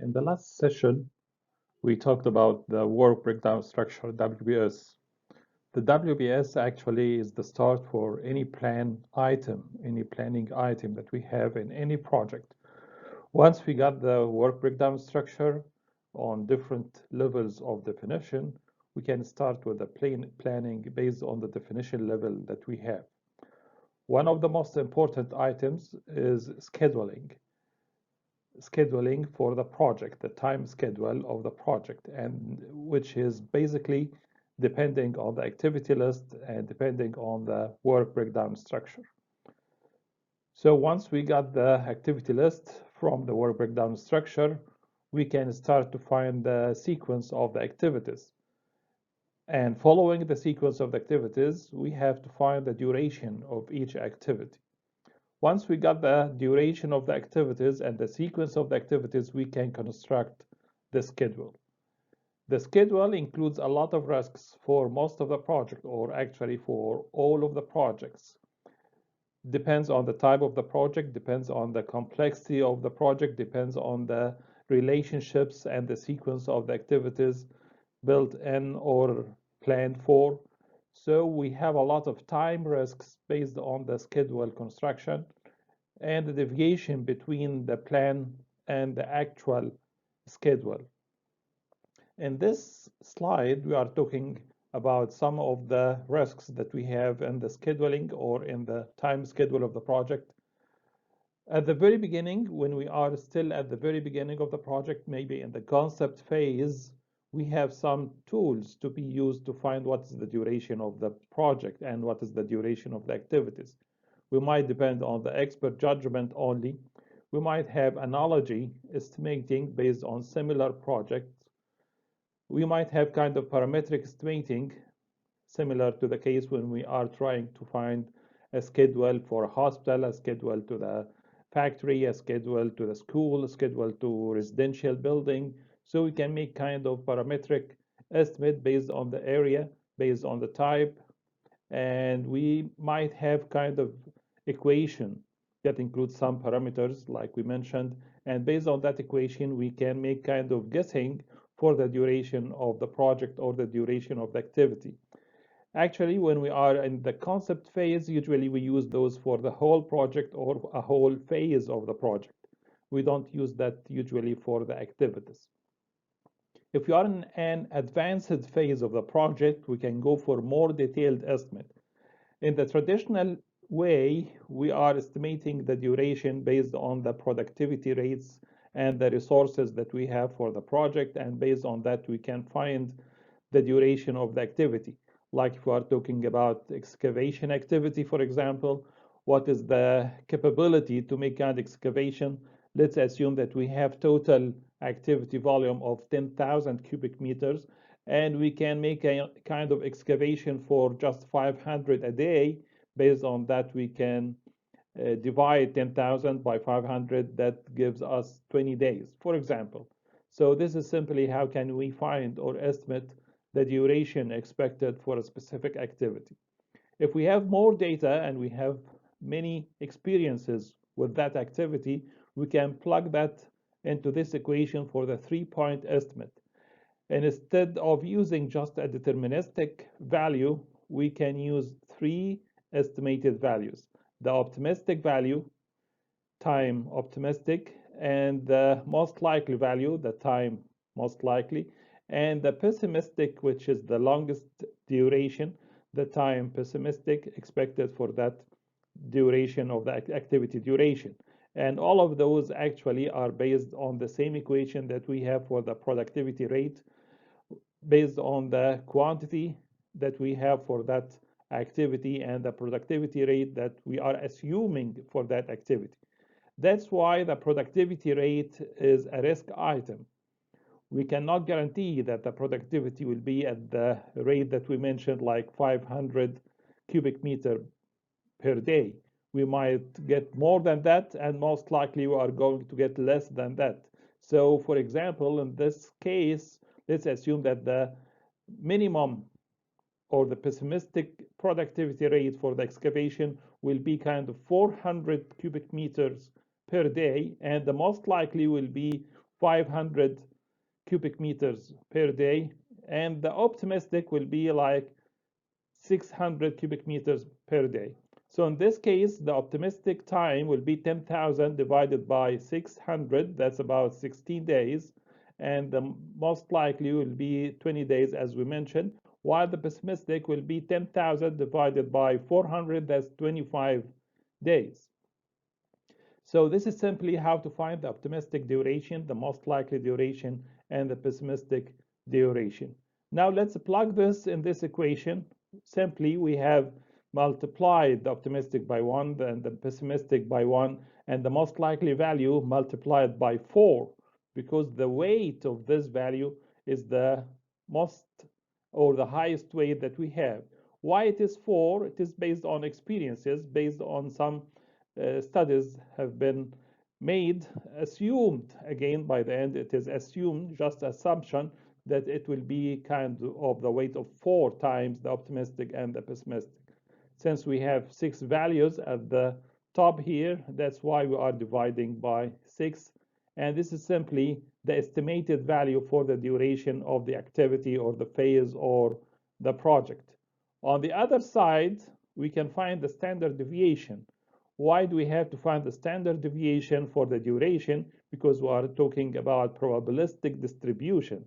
In the last session, we talked about the work breakdown structure, WBS. The WBS actually is the start for any planning item that we have in any project. Once we got the work breakdown structure on different levels of definition, we can start with the planning based on the definition level that we have. One of the most important items is scheduling for the project, the time schedule of the project, and which is basically depending on the activity list and depending on the work breakdown structure. So once we got the activity list from the work breakdown structure, we can start to find the sequence of the activities. And following the sequence of the activities, we have to find the duration of each activity. Once we got the duration of the activities and the sequence of the activities, we can construct the schedule. The schedule includes a lot of risks for most of the project, or actually for all of the projects. Depends on the type of the project, depends on the complexity of the project, depends on the relationships and the sequence of the activities built in or planned for. So we have a lot of time risks based on the schedule construction and the deviation between the plan and the actual schedule. In this slide, we are talking about some of the risks that we have in the scheduling or in the time schedule of the project. At the very beginning, when we are still at the very beginning of the project, maybe in the concept phase, we have some tools to be used to find what is the duration of the project and what is the duration of the activities. We might depend on the expert judgment only. We might have analogy estimating based on similar projects. We might have kind of parametric estimating, similar to the case when we are trying to find a schedule for a hospital, a schedule to the factory, a schedule to the school, a schedule to residential building. So we can make kind of parametric estimate based on the area, based on the type, and we might have kind of equation that includes some parameters like we mentioned, and based on that equation we can make kind of guessing for the duration of the project or the duration of the activity. Actually, when we are in the concept phase, usually we use those for the whole project or a whole phase of the project. We don't use that usually for the activities. If you are in an advanced phase of the project, we can go for more detailed estimate. In the traditional way, we are estimating the duration based on the productivity rates and the resources that we have for the project, and based on that, we can find the duration of the activity. Like if we are talking about excavation activity, for example, what is the capability to make an excavation? Let's assume that we have total activity volume of 10,000 cubic meters, and we can make a kind of excavation for just 500 a day. Based on that, we can divide 10,000 by 500. That gives us 20 days, for example. So this is simply how can we find or estimate the duration expected for a specific activity. If we have more data and we have many experiences with that activity, we can plug that into this equation for the 3-point estimate. And instead of using just a deterministic value, we can use 3 estimated values: the optimistic value, time optimistic, and the most likely value, the time most likely, and the pessimistic, which is the longest duration, the time pessimistic expected for that duration of the activity duration. And all of those actually are based on the same equation that we have for the productivity rate, based on the quantity that we have for that activity and the productivity rate that we are assuming for that activity. That's why the productivity rate is a risk item. We cannot guarantee that the productivity will be at the rate that we mentioned, like 500 cubic meter per day. We might get more than that, and most likely we are going to get less than that. So, for example, in this case, let's assume that the minimum or the pessimistic productivity rate for the excavation will be kind of 400 cubic meters per day, and the most likely will be 500 cubic meters per day, and the optimistic will be like 600 cubic meters per day. So in this case, the optimistic time will be 10,000 divided by 600, that's about 16 days, and the most likely will be 20 days as we mentioned, while the pessimistic will be 10,000 divided by 400, that's 25 days. So this is simply how to find the optimistic duration, the most likely duration, and the pessimistic duration. Now let's plug this in this equation. Simply, we have multiplied the optimistic by 1 and the pessimistic by 1, and the most likely value multiplied by 4, because the weight of this value is the most or the highest weight that we have. Why it is 4? It is based on experiences, based on some studies have been made, assumed, again, by the end, it is assumed, just assumption, that it will be kind of the weight of 4 times the optimistic and the pessimistic. Since we have 6 values at the top here, that's why we are dividing by 6. And this is simply the estimated value for the duration of the activity or the phase or the project. On the other side, we can find the standard deviation. Why do we have to find the standard deviation for the duration? Because we are talking about probabilistic distribution.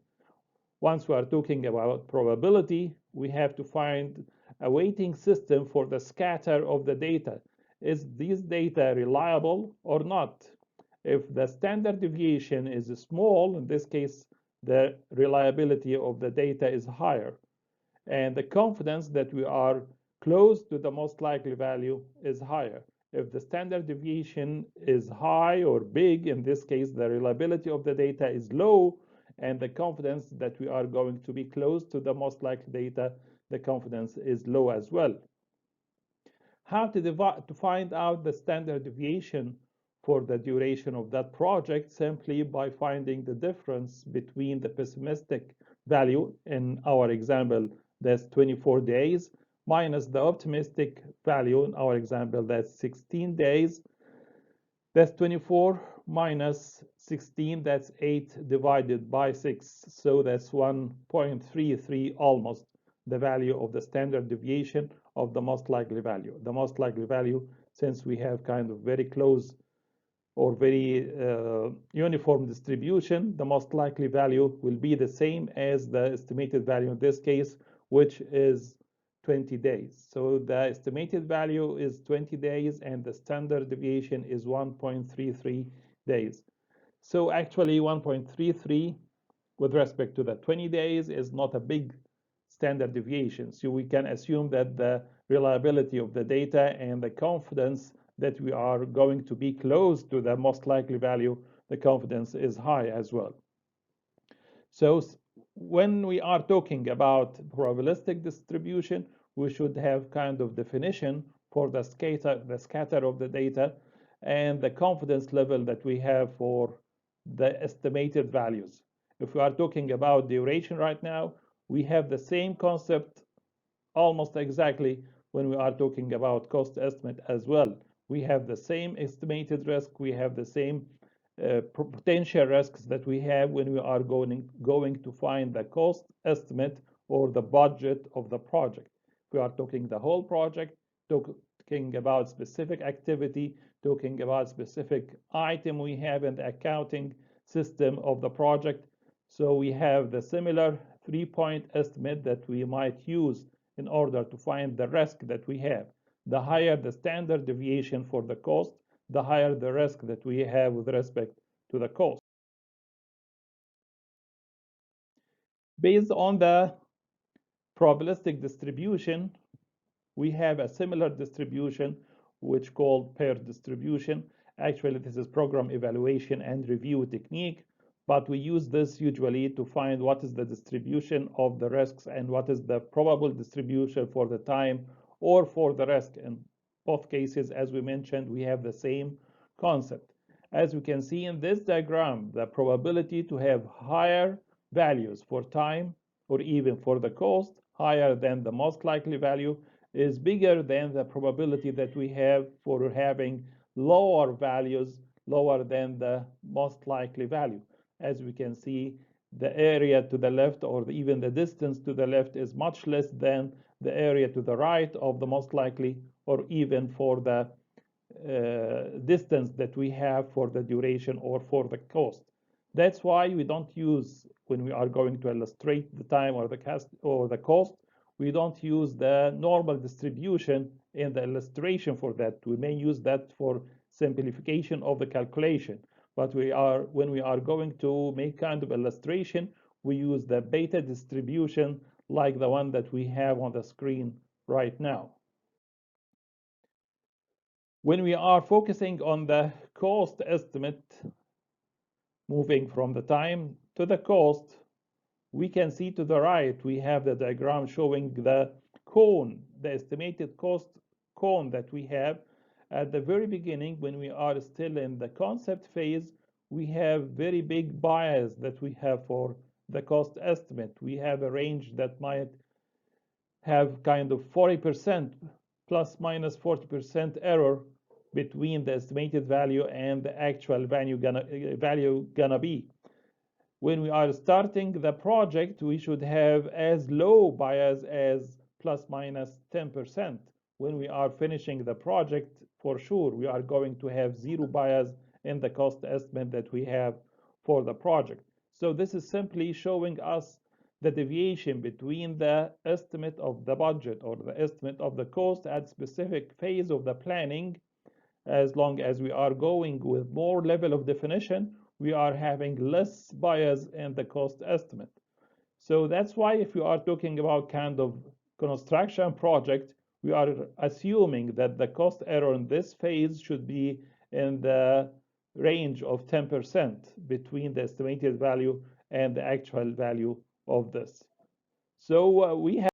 Once we are talking about probability, we have to find a weighting system for the scatter of the data. Is this data reliable or not? If the standard deviation is small, in this case, the reliability of the data is higher, and the confidence that we are close to the most likely value is higher. If the standard deviation is high or big, in this case, the reliability of the data is low, and the confidence that we are going to be close to the most likely data, the confidence is low as well. How to find out the standard deviation for the duration of that project? Simply by finding the difference between the pessimistic value, in our example, that's 24 days, minus the optimistic value, in our example, that's 16 days. That's 24 minus 16, that's 8 divided by 6. So that's 1.33 almost the value of the standard deviation of the most likely value. The most likely value, since we have kind of very close or very uniform distribution, the most likely value will be the same as the estimated value in this case, which is 20 days. So the estimated value is 20 days and the standard deviation is 1.33 days. So actually 1.33 with respect to the 20 days is not a big standard deviation. So we can assume that the reliability of the data and the confidence that we are going to be close to the most likely value, the confidence is high as well. So when we are talking about probabilistic distribution, we should have kind of definition for the scatter of the data and the confidence level that we have for the estimated values. If we are talking about duration right now, we have the same concept almost exactly when we are talking about cost estimate as well. We have the same estimated risk, we have the same potential risks that we have when we are going to find the cost estimate or the budget of the project. We are talking the whole project, talking about specific activity, talking about specific item we have in the accounting system of the project. So we have the similar 3-point estimate that we might use in order to find the risk that we have. The higher the standard deviation for the cost, the higher the risk that we have with respect to the cost. Based on the probabilistic distribution, we have a similar distribution which called pair distribution. Actually, this is program evaluation and review technique, but we use this usually to find what is the distribution of the risks and what is the probable distribution for the time or for the risk. In both cases, as we mentioned, we have the same concept. As we can see in this diagram, the probability to have higher values for time or even for the cost higher than the most likely value is bigger than the probability that we have for having lower values lower than the most likely value. As we can see, the area to the left or even the distance to the left is much less than the area to the right of the most likely, or even for the distance that we have for the duration or for the cost. That's why we don't use, when we are going to illustrate the time or the cost, we don't use the normal distribution in the illustration for that. We may use that for simplification of the calculation, but when we are going to make kind of illustration, we use the beta distribution like the one that we have on the screen right now. When we are focusing on the cost estimate, moving from the time to the cost, we can see to the right, we have the diagram showing the cone, the estimated cost cone that we have. At the very beginning, when we are still in the concept phase, we have very big bias that we have for the cost estimate. We have a range that might have kind of 40% plus minus 40% error between the estimated value and the actual value gonna be. When we are starting the project, we should have as low bias as plus minus 10%. When we are finishing the project, for sure, we are going to have zero bias in the cost estimate that we have for the project. So this is simply showing us the deviation between the estimate of the budget or the estimate of the cost at specific phase of the planning. As long as we are going with more level of definition, we are having less bias in the cost estimate. So that's why if you are talking about kind of construction project, we are assuming that the cost error in this phase should be in the range of 10% between the estimated value and the actual value of this. So we have